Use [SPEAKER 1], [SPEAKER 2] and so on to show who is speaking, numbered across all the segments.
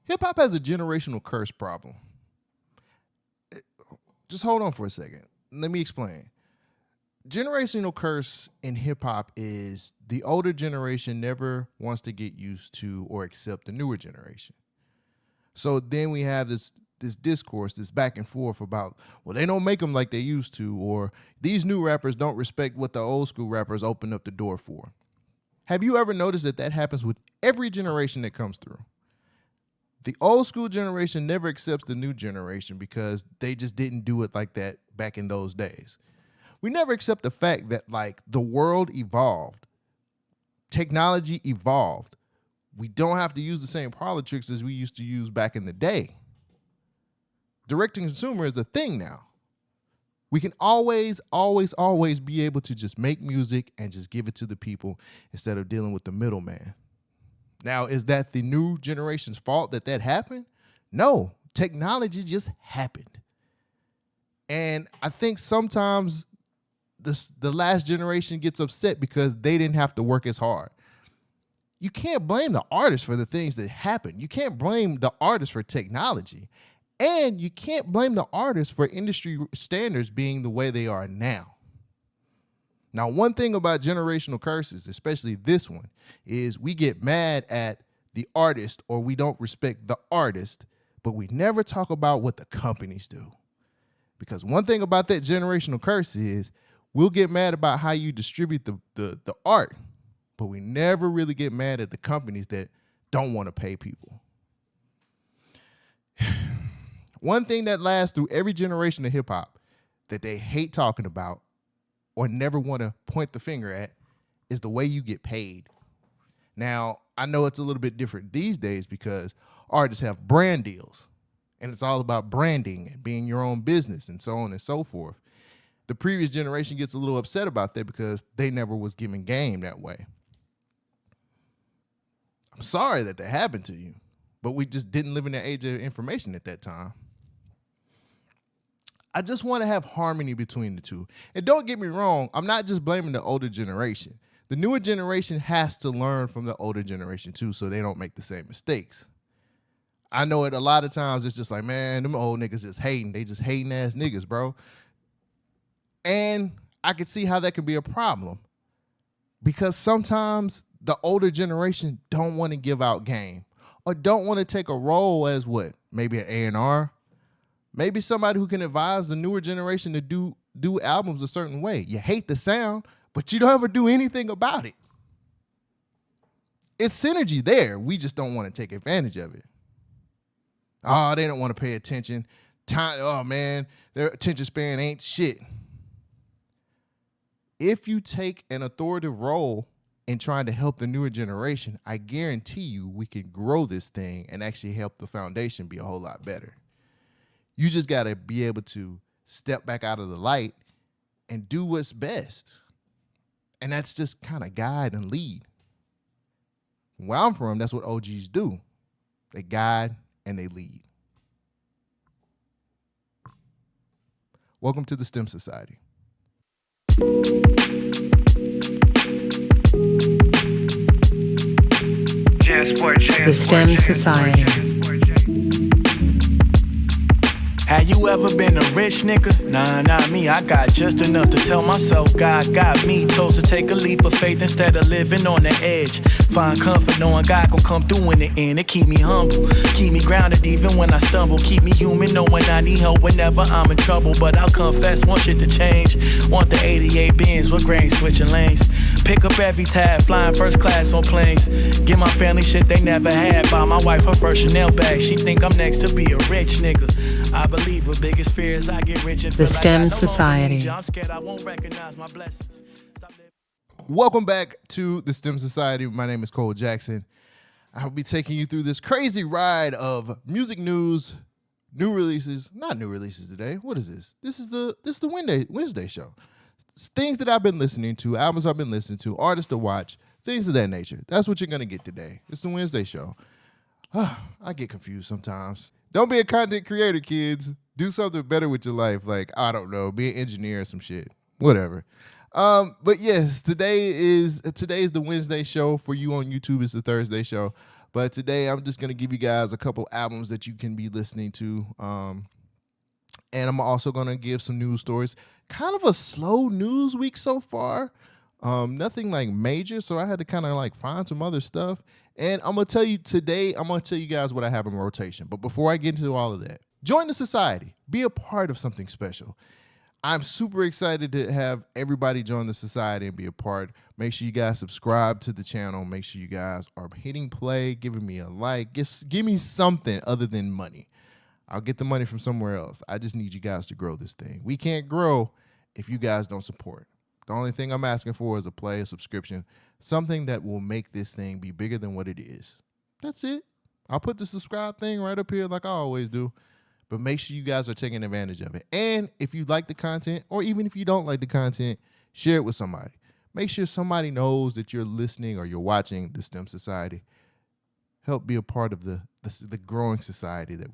[SPEAKER 1] Hip hop has a generational curse problem. Just hold on for a second. Let me explain. Generational curse in hip hop is the older generation never wants to get used to or accept the newer generation. So then we have this discourse, this back and forth about, well, they don't make them like they used to, or these new rappers don't respect what the old school rappers opened up the door for. Have you ever noticed that happens with every generation that comes through? The old school generation never accepts the new generation because they just didn't do it like that back in those days. We never accept the fact that, like, the world evolved. Technology evolved. We don't have to use the same parlor tricks as we used to use back in the day. Direct to consumer is a thing now. We can always be able to just make music and just give it to the people instead of dealing with the middleman. Now, is that the new generation's fault that happened? No, technology just happened. And I think sometimes the last generation gets upset because they didn't have to work as hard. You can't blame the artist for the things that happen. You can't blame the artist for technology. And you can't blame the artist for industry standards being the way they are now. Now, one thing about generational curses, especially this one, is we get mad at the artist or we don't respect the artist, but we never talk about what the companies do. Because one thing about that generational curse is we'll get mad about how you distribute the art, but we never really get mad at the companies that don't want to pay people. One thing that lasts through every generation of hip hop that they hate talking about or never want to point the finger at is the way you get paid. Now, I know it's a little bit different these days because artists have brand deals and it's all about branding and being your own business and so on and so forth. The previous generation gets a little upset about that because they never was given game that way. I'm sorry that happened to you, but we just didn't live in the age of information at that time. I just want to have harmony between the two. And don't get me wrong, I'm not just blaming the older generation. The newer generation has to learn from the older generation too so they don't make the same mistakes. I know it a lot of times it's just like, man, them old niggas just hating. They just hating ass niggas, bro. And I could see how that could be a problem because sometimes the older generation don't want to give out game or don't want to take a role as what? Maybe an A&R. Maybe somebody who can advise the newer generation to do albums a certain way. You hate the sound, but you don't ever do anything about it. It's synergy there. We just don't want to take advantage of it. Oh, they don't want to pay attention. Oh, man, their attention span ain't shit. If you take an authoritative role in trying to help the newer generation, I guarantee you we can grow this thing and actually help the foundation be a whole lot better. You just got to be able to step back out of the light and do what's best. And that's just kind of guide and lead. Where I'm from, that's what OGs do. They guide and they lead. Welcome to the STEM Society.
[SPEAKER 2] The STEM Society.
[SPEAKER 3] Have you ever been a rich nigga? Nah, not me. I got just enough to tell myself God got me. Chose to take a leap of faith instead of living on the edge. Find comfort knowing God gon' come through in the end. It keep me humble, keep me grounded even when I stumble. Keep me human knowing I need help whenever I'm in trouble. But I'll confess, want shit to change. Want the 88 Benz with grain switching lanes. Pick up every tab, flying first class on planes. Get my family shit they never had. Buy my wife her first Chanel bag. She think I'm next to be a rich nigga. I believe her biggest fear is I get rich and
[SPEAKER 2] The STEM Society.
[SPEAKER 3] I'm scared I won't recognize my blessings.
[SPEAKER 1] Welcome back to the STEM Society. My name is Cole Jackson. I'll be taking you through this crazy ride of music news, new releases, not new releases today. What is this? This is the Wednesday show. It's things that I've been listening to, albums I've been listening to, artists to watch, things of that nature. That's what you're going to get today. It's the Wednesday show. I get confused sometimes. Don't be a content creator, kids. Do something better with your life. Like, I don't know, be an engineer or some shit. Whatever. But yes, today is the Wednesday show. For you on YouTube, it's the Thursday show. But today I'm just gonna give you guys a couple albums that you can be listening to. And I'm also gonna give some news stories. Kind of a slow news week so far. Nothing like major, so I had to kind of like find some other stuff. And I'm gonna tell you today, I'm gonna tell you guys what I have in rotation. But before I get into all of that, join the society. Be a part of something special. I'm super excited to have everybody join the society and be a part. Make sure you guys subscribe to the channel. Make sure you guys are hitting play, giving me a like. Give me something other than money. I'll get the money from somewhere else. I just need you guys to grow this thing. We can't grow if you guys don't support. The only thing I'm asking for is a subscription, something that will make this thing be bigger than what it is. That's it. I'll put the subscribe thing right up here like I always do. But make sure you guys are taking advantage of it. And if you like the content, or even if you don't like the content, share it with somebody. Make sure somebody knows that you're listening or you're watching the STEM Society. Help be a part of the growing society that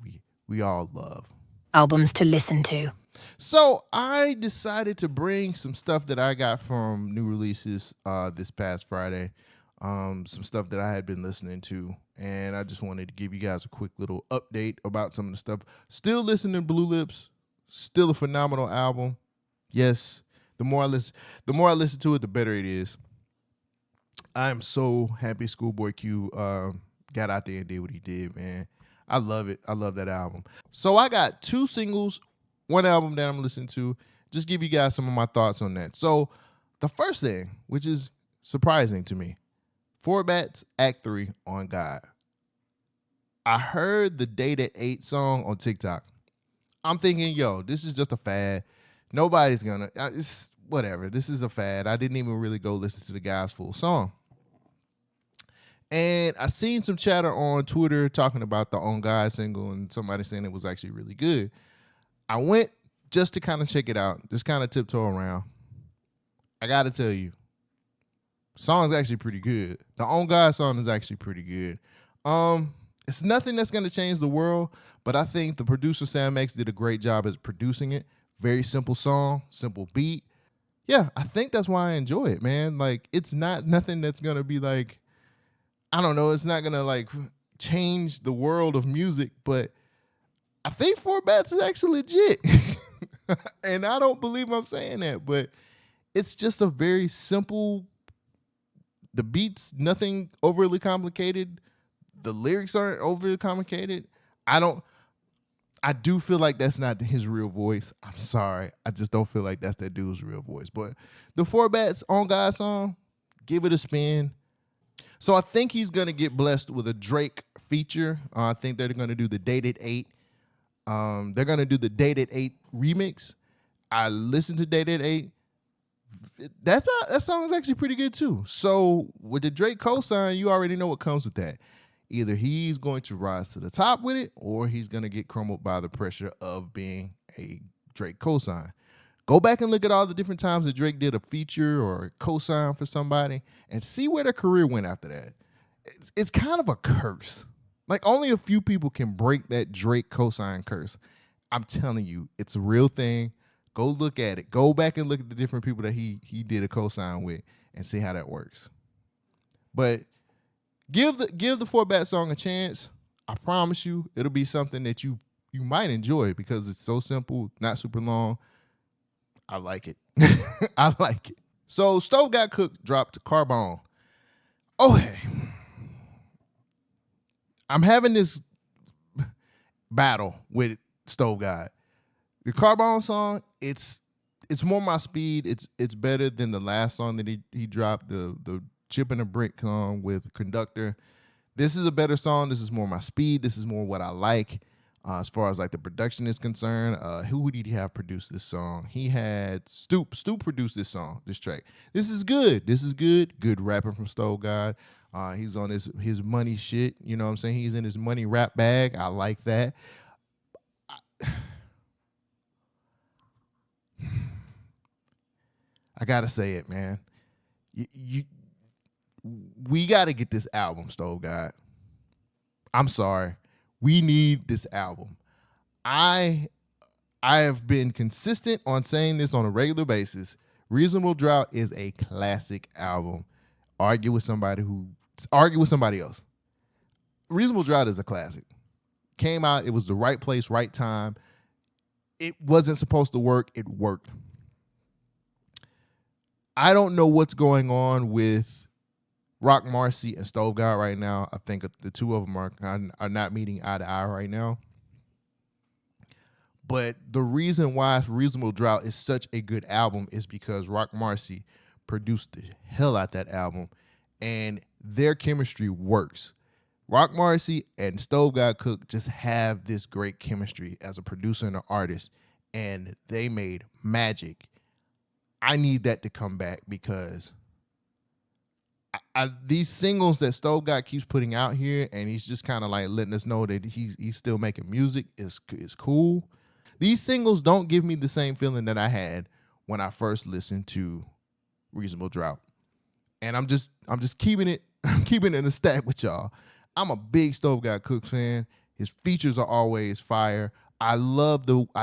[SPEAKER 1] we all love.
[SPEAKER 2] Albums to listen to.
[SPEAKER 1] So I decided to bring some stuff that I got from new releases this past Friday. Some stuff that I had been listening to. And I just wanted to give you guys a quick little update about some of the stuff. Still listening to Blue Lips. Still a phenomenal album. Yes, the more I listen to it, the better it is. I'm so happy Schoolboy Q got out there and did what he did, man. I love it. I love that album. So I got 2 singles, 1 album that I'm listening to. Just give you guys some of my thoughts on that. So the first thing, which is surprising to me, 4Bats Act 3 on God. I heard the Date at 8 song on TikTok. I'm thinking, yo, this is just a fad. Nobody's gonna, it's whatever. This is a fad. I didn't even really go listen to the guy's full song. And I seen some chatter on Twitter talking about the On God single and somebody saying it was actually really good. I went just to kind of check it out, just kind of tiptoe around. I got to tell you, song's actually pretty good. The On God song is actually pretty good. It's nothing that's going to change the world, but I think the producer Sam X did a great job at producing it. Very simple song, simple beat. Yeah, I think that's why I enjoy it, man. Like, it's not nothing that's going to be like, I don't know, it's not going to like change the world of music, but I think 4Bats is actually legit. And I don't believe I'm saying that, but it's just a very simple, the beats, nothing overly complicated. The lyrics aren't overly complicated. I do feel like that's not his real voice. I'm sorry. I just don't feel like that's that dude's real voice. But the 4Bats On God song, give it a spin. So I think he's going to get blessed with a Drake feature. I think they're going to do the Date at 8. They're going to do the Date at 8 remix. I listened to Date at 8. That song is actually pretty good too. So with the Drake cosign, you already know what comes with that. Either he's going to rise to the top with it, or he's going to get crumbled by the pressure of being a Drake cosign. Go back and look at all the different times that Drake did a feature or a cosign for somebody and see where their career went after that. It's kind of a curse. Like, only a few people can break that Drake cosign curse. I'm telling you, it's a real thing. Go look at it. Go back and look at the different people that he did a cosign with and see how that works. But give the 4Bat song a chance. I promise you, it'll be something that you might enjoy because it's so simple, not super long. I like it. I like it. So Stove Got Cooked dropped Carbone. Okay. I'm having this battle with Stove God. The Carbone song, it's more my speed. It's better than the last song that he dropped, the Chip and a Brick song with Conductor. This is a better song. This is more my speed. This is more what I like as far as like the production is concerned. Who did he have produce this song? He had Stoop. Stoop produced this song, this track. This is good. This is good. Good rapping from Stove God. He's on his money shit. You know what I'm saying? He's in his money rap bag. I like that. I gotta say it, man. We gotta get this album, Stove God. I'm sorry. We need this album. I have been consistent on saying this on a regular basis. Reasonable Drought is a classic album. Argue with somebody else. Reasonable Drought is a classic. Came out, it was the right place, right time. It wasn't supposed to work, it worked. I don't know what's going on with Rock Marcy and Stove God right now. I think the two of them are not meeting eye to eye right now. But the reason why Reasonable Drought is such a good album is because Rock Marcy produced the hell out that album, and their chemistry works. Rock Marcy and Stove God Cook just have this great chemistry as a producer and an artist, and they made magic. I need that to come back because these singles that Stove God keeps putting out here, and he's just kind of like letting us know that he's still making music is cool. These singles don't give me the same feeling that I had when I first listened to Reasonable Drought. And I'm just keeping it in a stack with y'all. I'm a big Stove God Cook fan. His features are always fire. I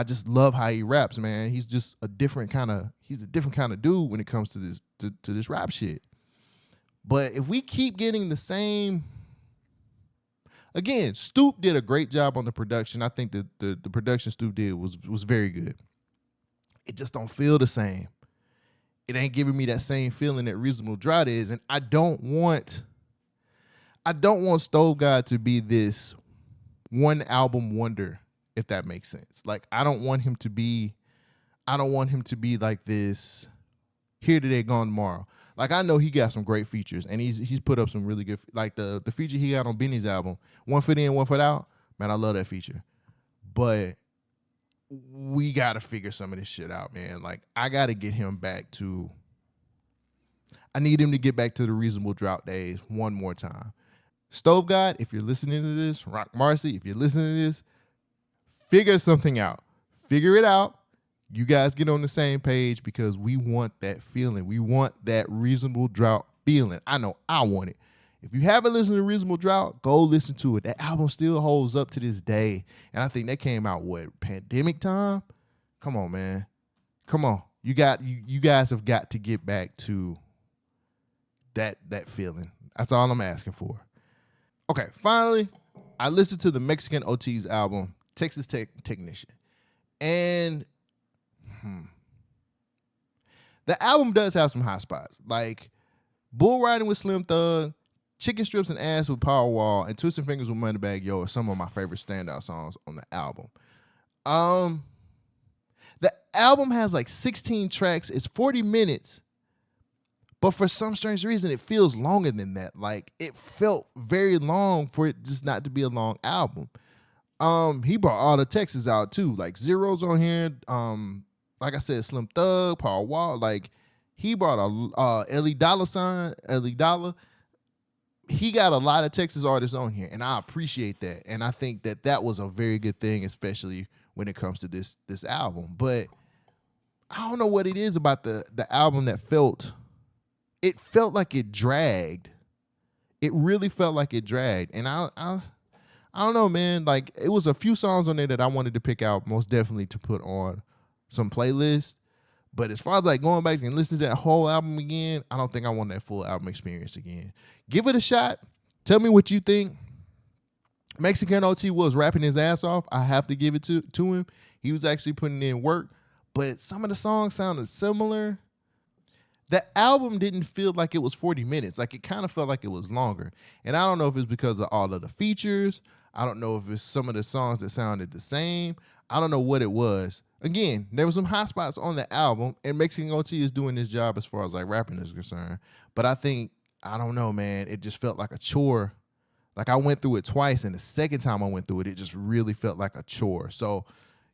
[SPEAKER 1] just love how he raps, man. He's just a different kind of dude when it comes to this rap shit. But if we keep getting the same, again, Stoop did a great job on the production. I think that the production Stoop did was very good. It just don't feel the same. It ain't giving me that same feeling that Reasonable Drought is, and I don't want Stove God to be this one album wonder, if that makes sense. Like I don't want him to be like this here today, gone tomorrow. Like I know he got some great features, and he's put up some really good, like the feature he got on Benny's album, One Foot In, One Foot Out. Man, I love that feature. But we gotta figure some of this shit out, man. Like I gotta get him back to. I need him to get back to the Reasonable Drought days one more time. Stove God, if you're listening to this, Rock Marcy, if you're listening to this, figure something out. Figure it out. You guys get on the same page because we want that feeling. We want that Reasonable Drought feeling. I know I want it. If you haven't listened to Reasonable Drought, go listen to it. That album still holds up to this day. And I think that came out, pandemic time? Come on, man. Come on. You guys have got to get back to that feeling. That's all I'm asking for. Okay, finally, I listened to the Mexican OT's album, Texas Technician. And the album does have some hot spots. Like Bull Riding with Slim Thug, Chicken Strips and Ass with Powerwall, and Twisting Fingers with Moneybagg Yo are some of my favorite standout songs on the album. The album has like 16 tracks. It's 40 minutes. But for some strange reason, it feels longer than that. Like, it felt very long for it just not to be a long album. He brought all the Texas out, too. Like, Zero's on here. Like I said, Slim Thug, Powerwall. Like, he brought a Ellie Dollar. He got a lot of Texas artists on here, and I appreciate that. And I think that was a very good thing, especially when it comes to this album. But I don't know what it is about the album that felt like it dragged. It really felt like it dragged. And I don't know, man. Like, it was a few songs on there that I wanted to pick out most definitely to put on some playlists. But as far as like going back and listening to that whole album again, I don't think I want that full album experience again. Give it a shot. Tell me what you think. Mexican OT was rapping his ass off. I have to give it to him. He was actually putting in work. But some of the songs sounded similar. The album didn't feel like it was 40 minutes. Like, it kind of felt like it was longer. And I don't know if it's because of all of the features. I don't know if it's some of the songs that sounded the same. I don't know what it was. Again, there were some hot spots on the album, and Mexican OT is doing his job as far as like rapping is concerned. But I don't know, man. It just felt like a chore. Like, I went through it twice, and the second time I went through it, it just really felt like a chore. So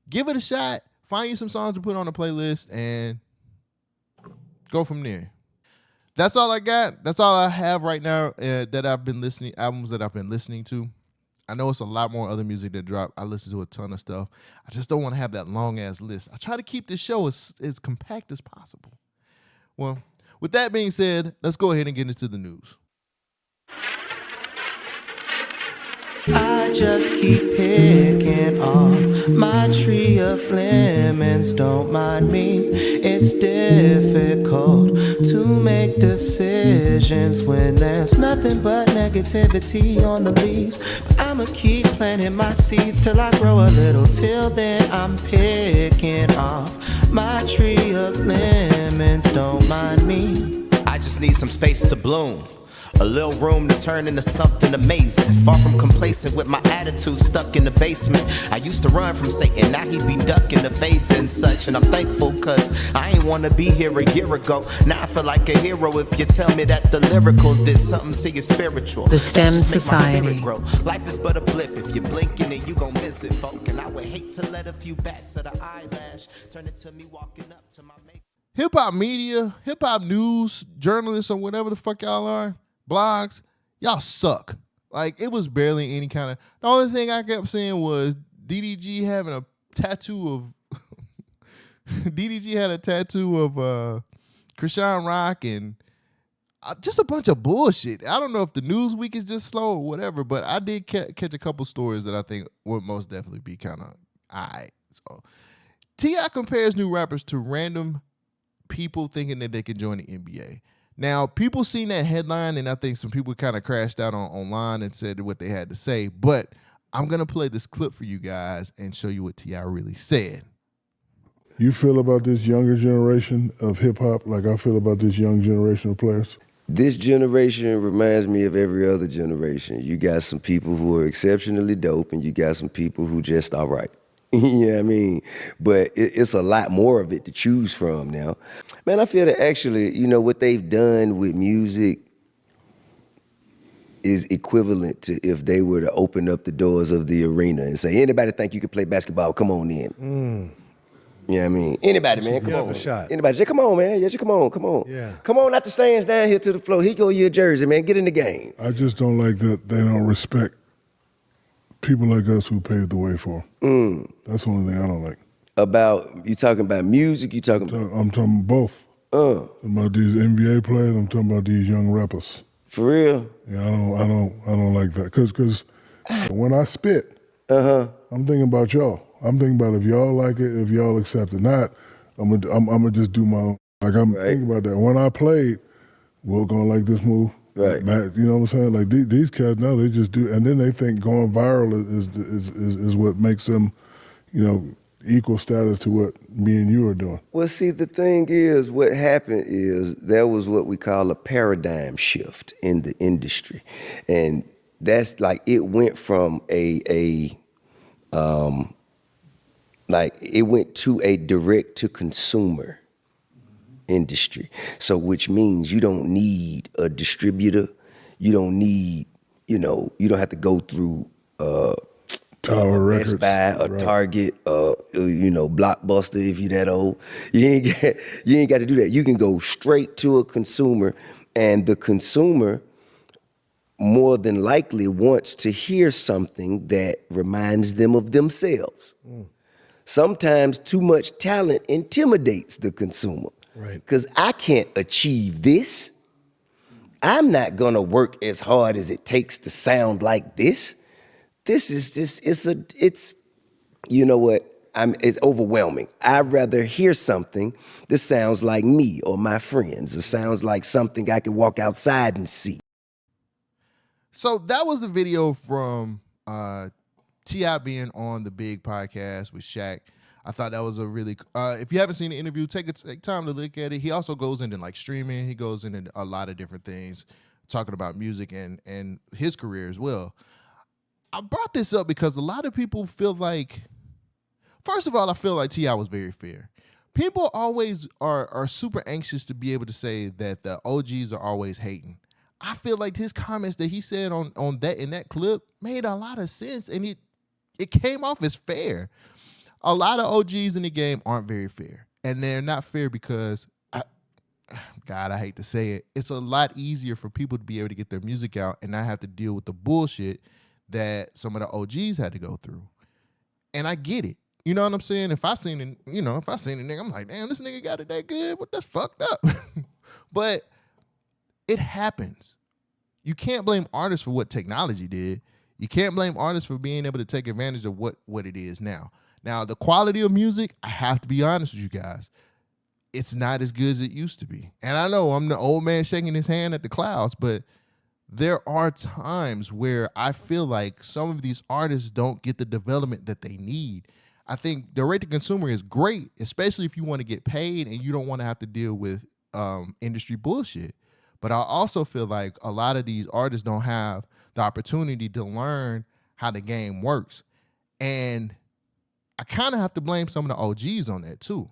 [SPEAKER 1] give it a shot. Find you some songs to put on the playlist, and go from there. That's all I got. That's all I have right now that I've been listening, albums that I've been listening to. I know it's a lot more other music that dropped. I listen to a ton of stuff. I just don't want to have that long-ass list. I try to keep this show as compact as possible. Well, with that being said, let's go ahead and get into the news.
[SPEAKER 4] I just keep picking off my tree of lemons, don't mind me. It's difficult to make decisions when there's nothing but negativity on the leaves. But I'ma keep planting my seeds till I grow a little. Till then I'm picking off my tree of lemons, don't mind me. I just need some space to bloom, a little room to turn into something amazing. Far from complacent with my attitude stuck in the basement. I used to run from Satan, now he be ducking the fades and such. And I'm thankful cause I ain't wanna be here a year ago. Now I feel like a hero if you tell me that the lyricals did something to your spiritual.
[SPEAKER 2] The STEM
[SPEAKER 4] Just make my
[SPEAKER 2] Society.
[SPEAKER 4] spirit grow. Life is but a blip, if you blinking it you gon' miss it, folk. And I would hate to let a few bats of the eyelash turn into me walking up to my mate.
[SPEAKER 1] Hip hop media, hip hop news, journalists, or whatever the fuck y'all are, blogs, y'all suck. Like, it was barely any kind of. The only thing I kept seeing was DDG having a tattoo of. DDG had a tattoo of Krishan Rock and just a bunch of bullshit. I don't know if the news week is just slow or whatever, but I did catch a couple stories that I think would most definitely be kind of alright. So, T.I. compares new rappers to random people thinking that they can join the NBA. Now, people seen that headline, and I think some people kind of crashed out online and said what they had to say. But I'm going to play this clip for you guys and show you what T.I. really said.
[SPEAKER 5] You feel about this younger generation of hip-hop like I feel about this young generation of players?
[SPEAKER 6] This generation reminds me of every other generation. You got some people who are exceptionally dope, and you got some people who just all right. You know what I mean? But it's a lot more of it to choose from now. Man, I feel that actually, you know, what they've done with music is equivalent to if they were to open up the doors of the arena and say, anybody think you could play basketball, come on in. You know what I mean? Anybody, man, come on.
[SPEAKER 7] A shot.
[SPEAKER 6] Anybody, just come on, man. Yeah, just come on.
[SPEAKER 7] Yeah.
[SPEAKER 6] Come on out the stands down here to the floor. Here go your jersey, man. Get in the game.
[SPEAKER 5] I just don't like that they don't respect people like us who paved the way for them. That's the only thing I don't like.
[SPEAKER 6] You talking about music? You talking about?
[SPEAKER 5] I'm talking both. I'm talking about these NBA players. I'm talking about these young rappers.
[SPEAKER 6] For real?
[SPEAKER 5] Yeah, I don't like that. Cause when I spit, I'm thinking about y'all. I'm thinking about if y'all like it, if y'all accept it. Not, I'm gonna just do my own. Like I'm thinking about that. When I played, we're gonna like this move.
[SPEAKER 6] Right.
[SPEAKER 5] Matt, you know what I'm saying? Like these cats now, they just do, and then they think going viral is what makes them, you know, equal status to what me and you are doing.
[SPEAKER 6] Well, see, the thing is, what happened is there was what we call a paradigm shift in the industry, and that's like it went from like it went to a direct to consumer industry. So which means you don't need a distributor. You don't need, you know, you don't have to go through
[SPEAKER 5] Tower Records,
[SPEAKER 6] Best Buy or Target or, you know, Blockbuster if you're that old. You ain't got to do that. You can go straight to a consumer, and the consumer more than likely wants to hear something that reminds them of themselves. Sometimes too much talent intimidates the consumer.
[SPEAKER 7] Right.
[SPEAKER 6] Because I can't achieve this. I'm not gonna work as hard as it takes to sound like this. This is just, it's you know what, it's overwhelming. I'd rather hear something that sounds like me or my friends. It sounds like something I can walk outside and see.
[SPEAKER 1] So that was the video from T.I. being on the Big Podcast with Shaq. I thought that was a really, if you haven't seen the interview, take time to look at it. He also goes into like streaming. He goes into a lot of different things, talking about music and his career as well. I brought this up because a lot of people feel like, first of all, I feel like T.I. was very fair. People always are super anxious to be able to say that the OGs are always hating. I feel like his comments that he said on that in that clip made a lot of sense, and it came off as fair. A lot of OGs in the game aren't very fair, and they're not fair because, God, I hate to say it, it's a lot easier for people to be able to get their music out and not have to deal with the bullshit that some of the OGs had to go through. And I get it. You know what I'm saying? If I seen a nigga, I'm like, damn, this nigga got it that good. What, that's fucked up. But it happens. You can't blame artists for what technology did. You can't blame artists for being able to take advantage of what it is now. Now, the quality of music, I have to be honest with you guys, it's not as good as it used to be. And I know I'm the old man shaking his hand at the clouds, but there are times where I feel like some of these artists don't get the development that they need. I think direct to consumer is great, especially if you want to get paid and you don't want to have to deal with industry bullshit. But I also feel like a lot of these artists don't have the opportunity to learn how the game works. And I kind of have to blame some of the OGs on that too.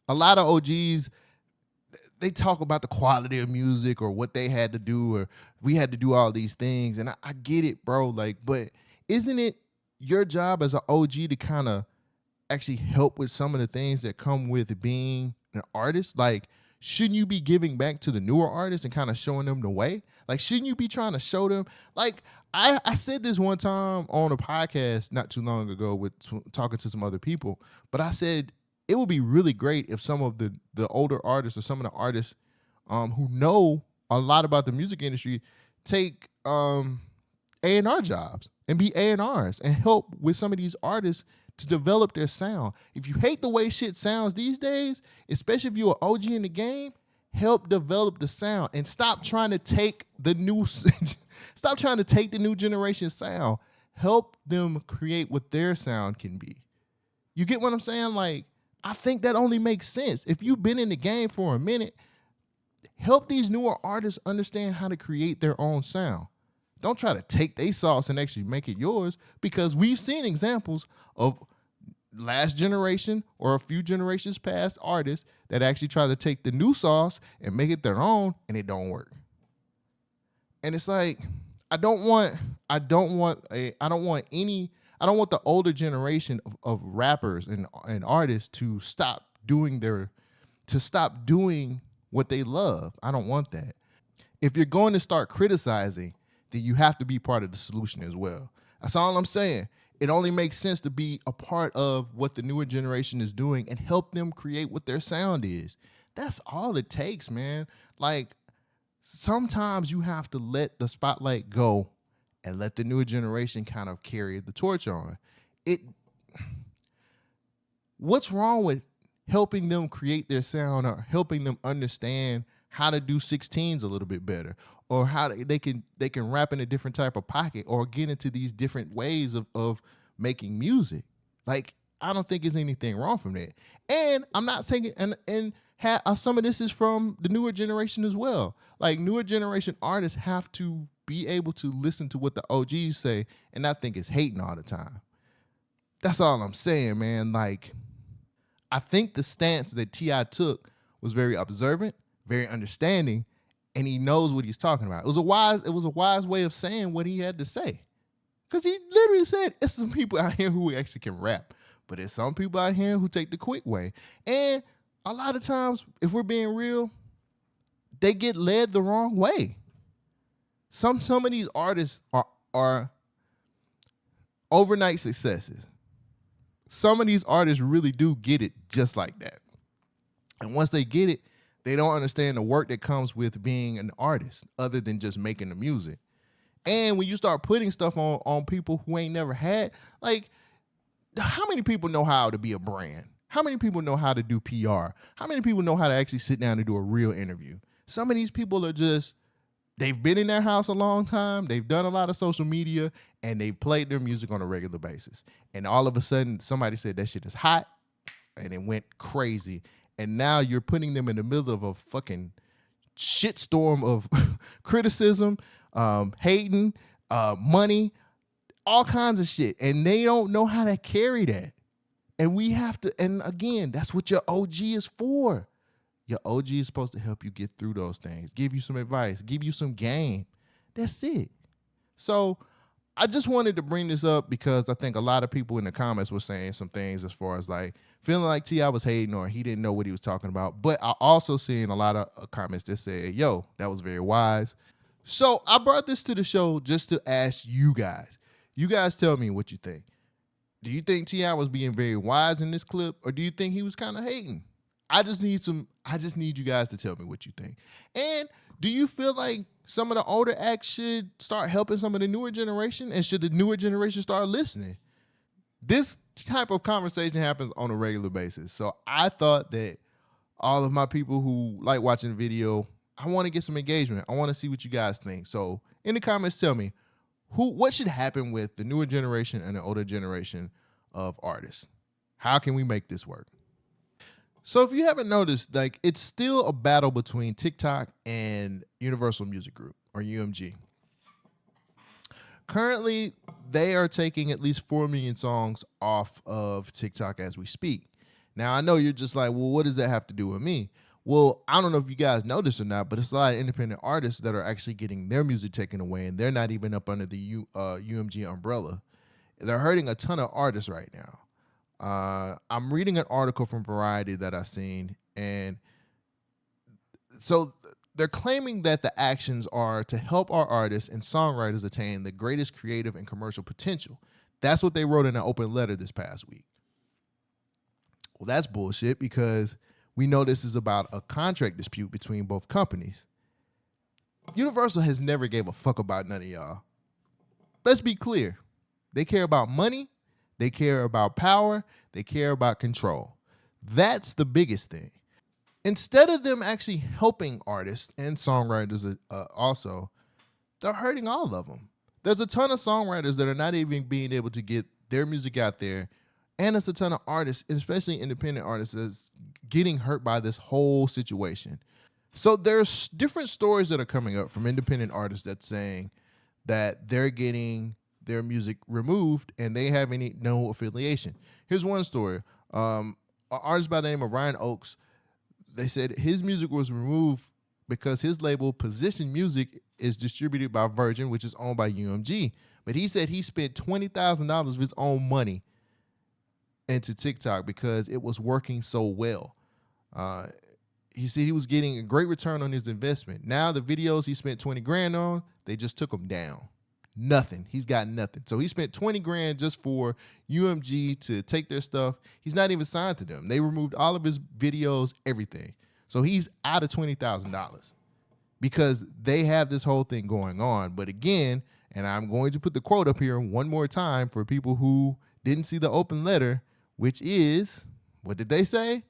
[SPEAKER 1] A lot of OGs, they talk about the quality of music or what they had to do or we had to do all these things. And I get it, bro. Like, but isn't it your job as an OG to kind of actually help with some of the things that come with being an artist? Like, shouldn't you be giving back to the newer artists and kind of showing them the way? Like, shouldn't you be trying to show them? Like, I said this one time on a podcast not too long ago with talking to some other people, but I said it would be really great if some of the older artists or some of the artists who know a lot about the music industry take A&R jobs and be A&Rs and help with some of these artists to develop their sound. If you hate the way shit sounds these days, especially if you're an OG in the game, help develop the sound and stop trying to take the new generation sound. Help them create what their sound can be. You get what I'm saying? Like, I think that only makes sense. If you've been in the game for a minute, help these newer artists understand how to create their own sound. Don't try to take their sauce and actually make it yours, because we've seen examples of last generation or a few generations past artists that actually try to take the new sauce and make it their own, and it don't work. And it's like, I don't want the older generation of rappers and artists to stop doing what they love. I don't want that. If you're going to start criticizing, then you have to be part of the solution as well. That's all I'm saying. It only makes sense to be a part of what the newer generation is doing and help them create what their sound is. That's all it takes, man. Like, sometimes you have to let the spotlight go and let the newer generation kind of carry the torch on. What's wrong with helping them create their sound or helping them understand how to do 16s a little bit better, or how they can rap in a different type of pocket or get into these different ways of making music? Like, I don't think there's anything wrong from that. And I'm not saying, some of this is from the newer generation as well. Like, newer generation artists have to be able to listen to what the OGs say and not think it's hating all the time. That's all I'm saying, man. Like, I think the stance that T.I. took was very observant, very understanding, and he knows what he's talking about. It was a wise way of saying what he had to say. Because he literally said, it's some people out here who actually can rap, but there's some people out here who take the quick way. And a lot of times, if we're being real, they get led the wrong way. Some of these artists are overnight successes. Some of these artists really do get it just like that. And once they get it, they don't understand the work that comes with being an artist other than just making the music. And when you start putting stuff on people who ain't never had, like, how many people know how to be a brand? How many people know how to do PR? How many people know how to actually sit down and do a real interview? Some of these people are just, they've been in their house a long time, they've done a lot of social media, and they played their music on a regular basis. And all of a sudden, somebody said that shit is hot, and it went crazy. And now you're putting them in the middle of a fucking shitstorm of criticism, hating, money, all kinds of shit. And they don't know how to carry that. And we have to, and again, that's what your OG is for. Your OG is supposed to help you get through those things, give you some advice, give you some game. That's it. So I just wanted to bring this up because I think a lot of people in the comments were saying some things as far as like feeling like T.I. was hating or he didn't know what he was talking about. But I also seen a lot of comments that said, yo, that was very wise. So I brought this to the show just to ask you guys. You guys tell me what you think. Do you think T.I. was being very wise in this clip, or do you think he was kind of hating? I just need you guys to tell me what you think. And do you feel like some of the older acts should start helping some of the newer generation, and should the newer generation start listening? This type of conversation happens on a regular basis. So I thought that all of my people who like watching the video, I want to get some engagement. I want to see what you guys think. So in the comments, tell me what should happen with the newer generation and the older generation of artists. How can we make this work? So if you haven't noticed, like, it's still a battle between TikTok and Universal Music Group, or UMG. Currently, they are taking at least 4 million songs off of TikTok as we speak. Now, I know you're just like, well, what does that have to do with me? Well, I don't know if you guys know this or not, but it's a lot of independent artists that are actually getting their music taken away, and they're not even up under the UMG umbrella. They're hurting a ton of artists right now. I'm reading an article from Variety that I've seen, and so they're claiming that the actions are to help our artists and songwriters attain the greatest creative and commercial potential. That's what they wrote in an open letter this past week. Well, that's bullshit, because we know this is about a contract dispute between both companies. Universal has never gave a fuck about none of y'all. Let's be clear. They care about money. They care about power. They care about control. That's the biggest thing. Instead of them actually helping artists and songwriters also, they're hurting all of them. There's a ton of songwriters that are not even being able to get their music out there. And there's a ton of artists, especially independent artists, that's getting hurt by this whole situation. So there's different stories that are coming up from independent artists that's saying that they're getting their music removed and they have no affiliation. Here's one story. An artist by the name of Ryan Oakes, they said his music was removed because his label Position Music is distributed by Virgin, which is owned by UMG. But he said he spent $20,000 of his own money into TikTok because it was working so well. He said he was getting a great return on his investment. Now the videos he spent 20 grand on, they just took them down. Nothing. He's got nothing. So he spent 20 grand just for UMG to take their stuff. He's not even signed to them. They removed all of his videos, everything. So he's out of $20,000 because they have this whole thing going on. But again, and I'm going to put the quote up here one more time for people who didn't see the open letter, which is, what did they say?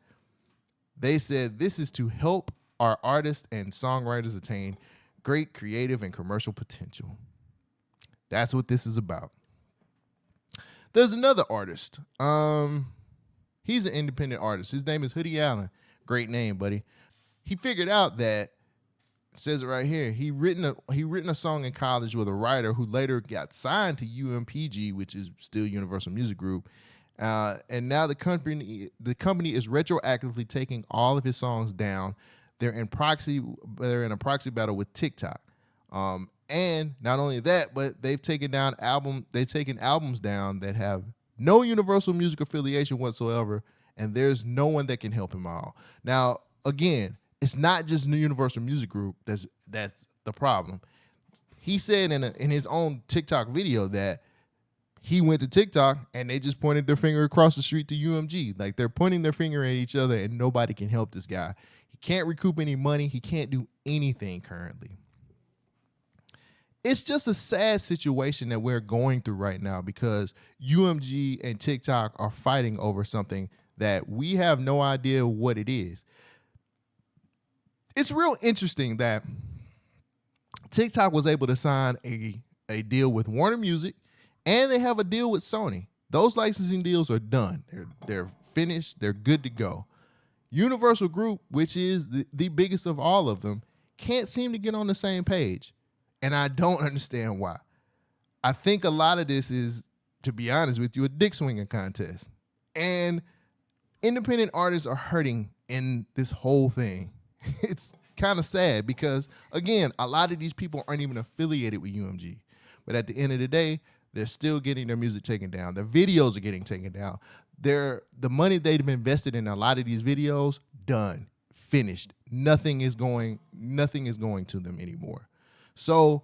[SPEAKER 1] They said, this is to help our artists and songwriters attain great creative and commercial potential. That's what this is about. There's another artist. He's an independent artist. His name is Hoodie Allen. Great name, buddy. He figured out that, it says it right here, he written a song in college with a writer who later got signed to UMPG, which is still Universal Music Group. And now the company is retroactively taking all of his songs down. They're in a proxy battle with TikTok. And not only that, but they've taken albums down that have no Universal Music affiliation whatsoever, and there's no one that can help him out. Now, again, it's not just the Universal Music Group that's the problem. He said in his own TikTok video that he went to TikTok and they just pointed their finger across the street to UMG. Like, they're pointing their finger at each other and nobody can help this guy. He can't recoup any money. He can't do anything currently. It's just a sad situation that we're going through right now because UMG and TikTok are fighting over something that we have no idea what it is. It's real interesting that TikTok was able to sign a deal with Warner Music, and they have a deal with Sony. Those licensing deals are done. They're finished. They're good to go. Universal Group, which is the biggest of all of them, can't seem to get on the same page. And I don't understand why. I think a lot of this is, to be honest with you, a dick swinging contest. And independent artists are hurting in this whole thing. It's kind of sad because, again, a lot of these people aren't even affiliated with UMG. But at the end of the day, they're still getting their music taken down. Their videos are getting taken down. The money they've invested in a lot of these videos, done, finished. Nothing is going to them anymore. So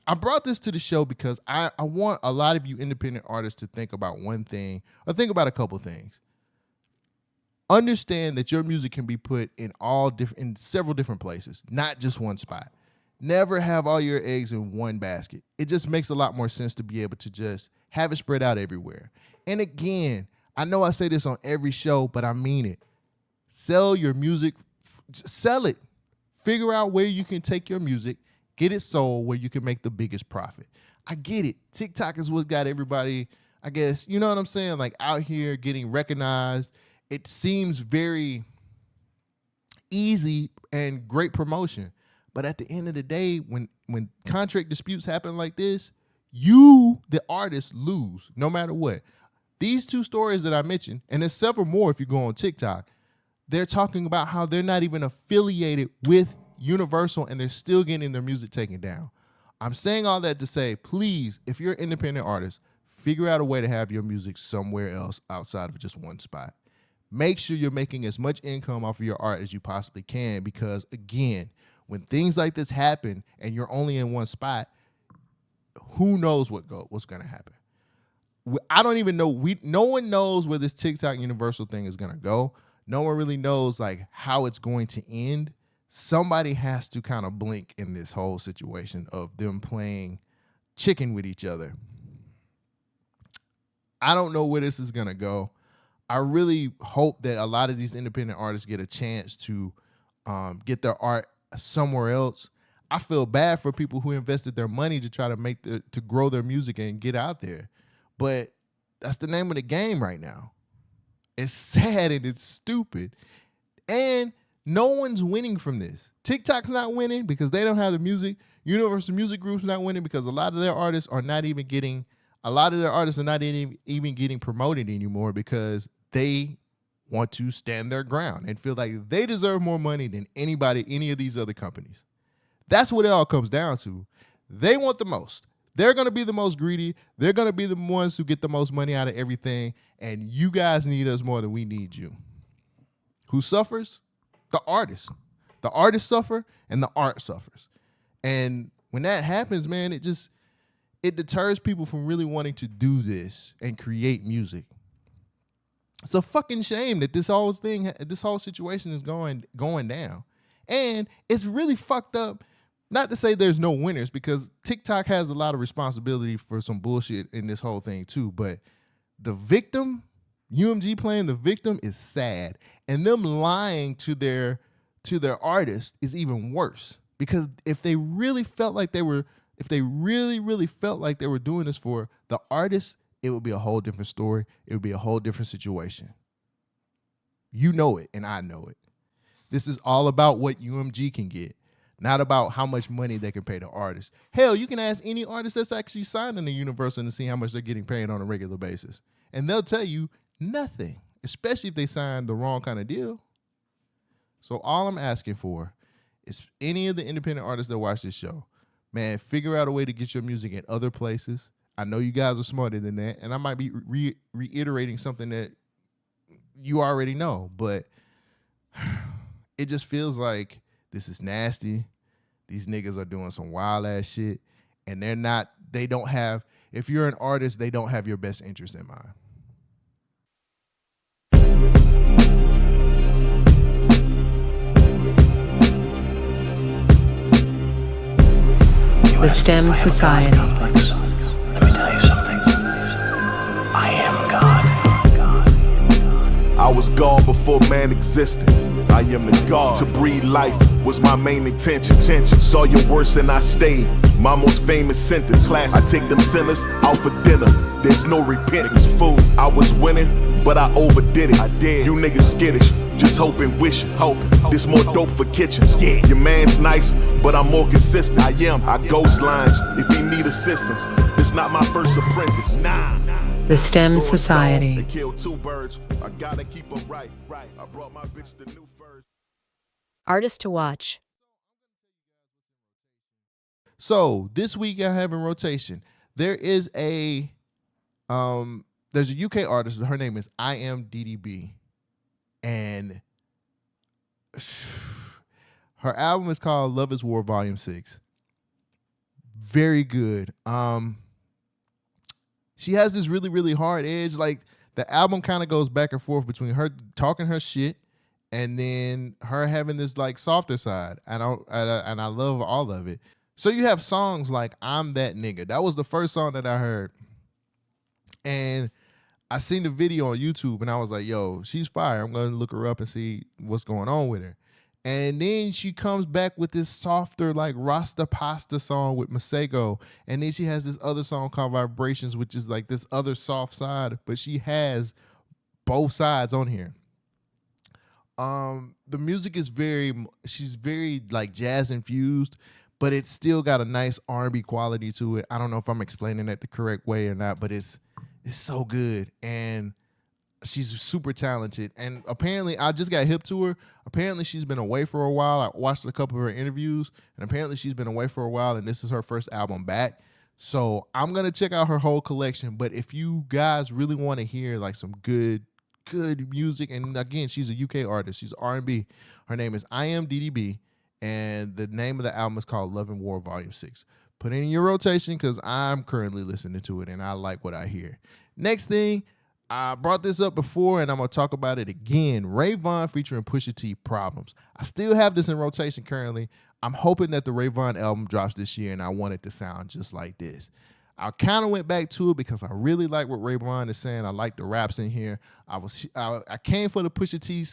[SPEAKER 1] I brought this to the show because I want a lot of you independent artists to think about one thing, or think about a couple things. understand that your music can be put in in several different places, not just one spot. Never have all your eggs in one basket. It just makes a lot more sense to be able to just have it spread out everywhere. And again, I know I say this on every show, but I mean it. Sell your music, sell it. Figure out where you can take your music, get it sold where you can make the biggest profit. I get it. TikTok is what got everybody, I guess, you know what I'm saying? Like out here getting recognized. It seems very easy and great promotion. But at the end of the day, when contract disputes happen like this, you, the artist, lose no matter what. These two stories that I mentioned, and there's several more if you go on TikTok, they're talking about how they're not even affiliated with Universal and they're still getting their music taken down. I'm saying all that to say, please, if you're an independent artist, figure out a way to have your music somewhere else outside of just one spot. Make sure you're making as much income off of your art as you possibly can because, again, when things like this happen and you're only in one spot, who knows what's going to happen? I don't even know. No one knows where this TikTok Universal thing is going to go. No one really knows like how it's going to end. Somebody has to kind of blink in this whole situation of them playing chicken with each other. I don't know where this is going to go. I really hope that a lot of these independent artists get a chance to get their art somewhere else. I feel bad for people who invested their money to try to to grow their music and get out there. But that's the name of the game right now. It's sad and it's stupid. And no one's winning from this. TikTok's not winning because they don't have the music. Universal Music Group's not winning because a lot of their artists are not even getting promoted anymore because they want to stand their ground and feel like they deserve more money than any of these other companies. That's what it all comes down to. They want the most. They're going to be the most greedy. They're going to be the ones who get the most money out of everything. And you guys need us more than we need you. Who suffers? The artist. The artists suffer and the art suffers. And when that happens, man, it deters people from really wanting to do this and create music. It's a fucking shame that this whole situation is going down. And it's really fucked up. Not to say there's no winners because TikTok has a lot of responsibility for some bullshit in this whole thing too. But the victim, UMG playing the victim is sad. And them lying to their artist is even worse. Because if they really felt like they were doing this for the artist, it would be a whole different story. It would be a whole different situation. You know it, and I know it. This is all about what UMG can get, not about how much money they can pay the artist. Hell, you can ask any artist that's actually signed in the Universal to see how much they're getting paid on a regular basis. And they'll tell you nothing, especially if they signed the wrong kind of deal. So all I'm asking for is any of the independent artists that watch this show, man, figure out a way to get your music in other places. I know you guys are smarter than that, and I might be reiterating something that you already know, but it just feels like this is nasty. These niggas are doing some wild ass shit, and if you're an artist, they don't have your best interest in mind.
[SPEAKER 2] The STEM Society.
[SPEAKER 7] Let me tell you something. I am God.
[SPEAKER 8] I was God before man existed. I am the God. To breathe life was my main intention. Saw your worst and I stayed. My most famous sentence. Class. I take them sinners out for dinner. There's no repentance. Food. I was winning, but I overdid it. I did. You niggas skittish. Just hoping, wishing, hoping. This more dope for kitchens. Yeah. Your man's nice, but I'm more consistent. I ghost lines if he need assistance. It's not my first apprentice. Nah.
[SPEAKER 2] The STEM Society.
[SPEAKER 8] They killed two birds. I gotta keep them right. I brought my bitch the new furs.
[SPEAKER 9] Artist to watch.
[SPEAKER 1] So this week I have in rotation. There's a UK artist. Her name is IAMDDB. And her album is called Love is War Volume 6. Very good. She has this really, really hard edge. Like the album kind of goes back and forth between her talking her shit and then her having this like softer side. And I love all of it. So you have songs like I'm That Nigga. That was the first song that I heard. And I seen the video on YouTube and I was like, yo, she's fire. I'm going to look her up and see what's going on with her. And then she comes back with this softer, like Rasta Pasta song with Masego. And then she has this other song called Vibrations, which is like this other soft side. But she has both sides on here. The music is she's very like jazz infused, but it's still got a nice R&B quality to it. I don't know if I'm explaining that the correct way or not, but it's so good. And she's super talented. And apparently, I just got hip to her. Apparently, she's been away for a while. I watched a couple of her interviews, and apparently she's been away for a while, and this is her first album back. So I'm going to check out her whole collection. But if you guys really want to hear like some good music, and again, she's a UK artist. She's R&B. Her name is IAMDDB, and the name of the album is called Love and War Volume 6. Put it in your rotation because I'm currently listening to it, and I like what I hear. Next thing, I brought this up before, and I'm going to talk about it again. Ray Vaughn featuring Pusha T, Problems. I still have this in rotation currently. I'm hoping that the Ray Vaughn album drops this year, and I want it to sound just like this. I kind of went back to it because I really like what Ray Vaughn is saying. I like the raps in here. I came for the Pusha T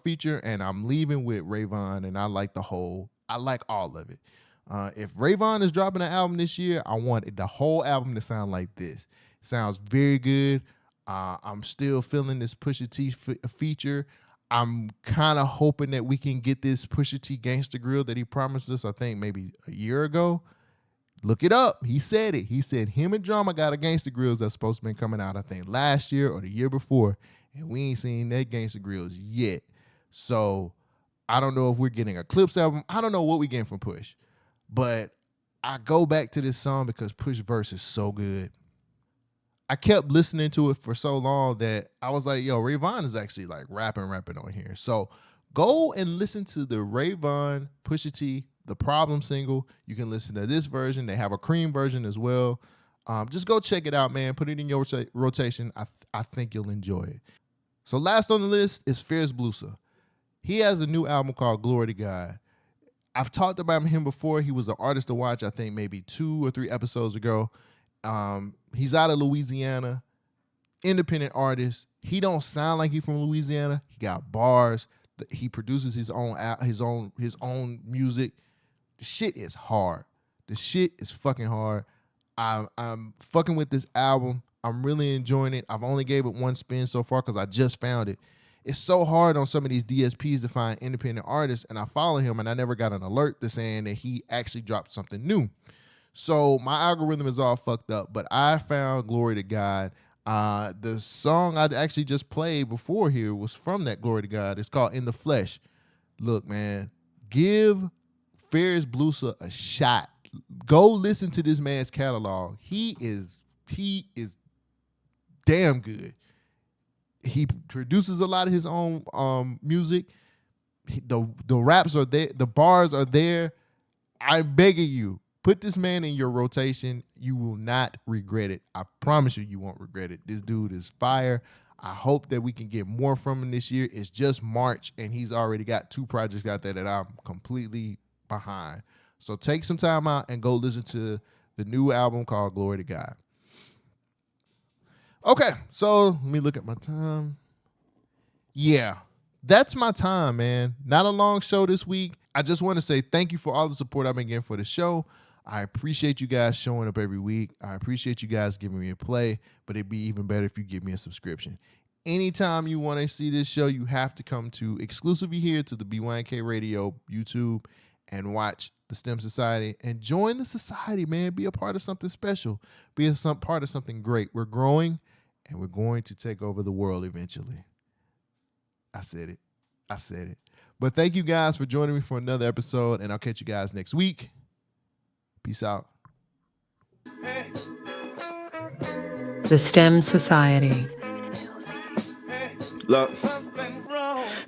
[SPEAKER 1] feature, and I'm leaving with Ray Vaughn, and I like all of it. If Ray Vaughn is dropping an album this year, I want the whole album to sound like this. It sounds very good. I'm still feeling this Pusha T feature. I'm kind of hoping that we can get this Pusha T Gangsta Grill that he promised us, I think maybe a year ago. Look it up. He said it. He said him and Drama got a Gangsta Grills that's supposed to be coming out, I think, last year or the year before, and we ain't seen that Gangsta Grills yet. So I don't know if we're getting a Clips album. I don't know what we're getting from Push. But I go back to this song because Push verse is so good. I kept listening to it for so long that I was like, yo, Ray Vaughn is actually like rapping on here. So go and listen to the Ray Vaughn Pusha T, the Problem single. You can listen to this version. They have a Cream version as well. Just go check it out, man. Put it in your rotation. I think you'll enjoy it. So last on the list is Ferris Blusa. He has a new album called Glory to God. I've talked about him before. He was an artist to watch, I think maybe 2 or 3 episodes ago. He's out of Louisiana, independent artist. He don't sound like he's from Louisiana. He got bars. He produces his own music. The shit is hard. The shit is fucking hard. I'm fucking with this album. I'm really enjoying it. I've only gave it one spin so far because I just found it. It's so hard on some of these DSPs to find independent artists, and I follow him, and I never got an alert to saying that he actually dropped something new. So my algorithm is all fucked up, but I found Glory to God. The song I actually just played before here was from that Glory to God. It's called In the Flesh. Look, man, give Ferris Blusa a shot. Go listen to this man's catalog. He is damn good. He produces a lot of his own music. The raps are there. The bars are there. I'm begging you, put this man in your rotation. You will not regret it. I promise you won't regret it. This dude is fire. I hope that we can get more from him this year. It's just March, and he's already got 2 projects out there that I'm completely behind. So take some time out and go listen to the new album called Glory to God. Okay, so let me look at my time. Yeah, that's my time, man. Not a long show this week. I just want to say thank you for all the support I've been getting for the show. I appreciate you guys showing up every week. I appreciate you guys giving me a play, but it'd be even better if you give me a subscription. Anytime you want to see this show, you have to come to exclusively here to the BYNK Radio YouTube and watch the STEM Society and join the society, man. Be a part of something special. Be a part of something great. We're growing, and we're going to take over the world eventually. I said it. But thank you guys for joining me for another episode, and I'll catch you guys next week. Peace out.
[SPEAKER 2] The STEM Society.
[SPEAKER 3] Look,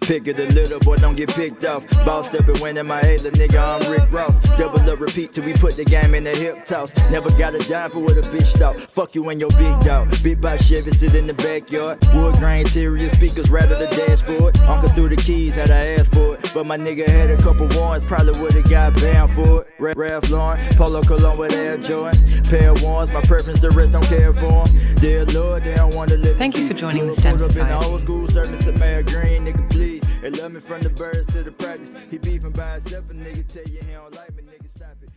[SPEAKER 10] Pick it a little, boy, don't get picked off. Bossed up and winning my Ayla, nigga, I'm Rick Ross. Double up, repeat till we put the game in the hip toss. Never got a dime for what a bitch thought. Fuck you and your big dog. Big by Chevy, sit in the backyard. Wood grain interior speakers, rather the dashboard. Uncle threw the keys, had I asked for it. But my nigga had a couple warrants, probably would've got banned for it. Ralph Lauren, Polo Cologne with Air Jordans. Pair of ones, my preference, the rest don't care for them. Dear Lord, they don't want to live.
[SPEAKER 2] Thank you for joining the STEM Society.
[SPEAKER 10] Old school service of Mayor Green, nigga, please. They love me from the birds to the practice. He beefing by himself, a nigga tell you he don't like me, nigga, stop it.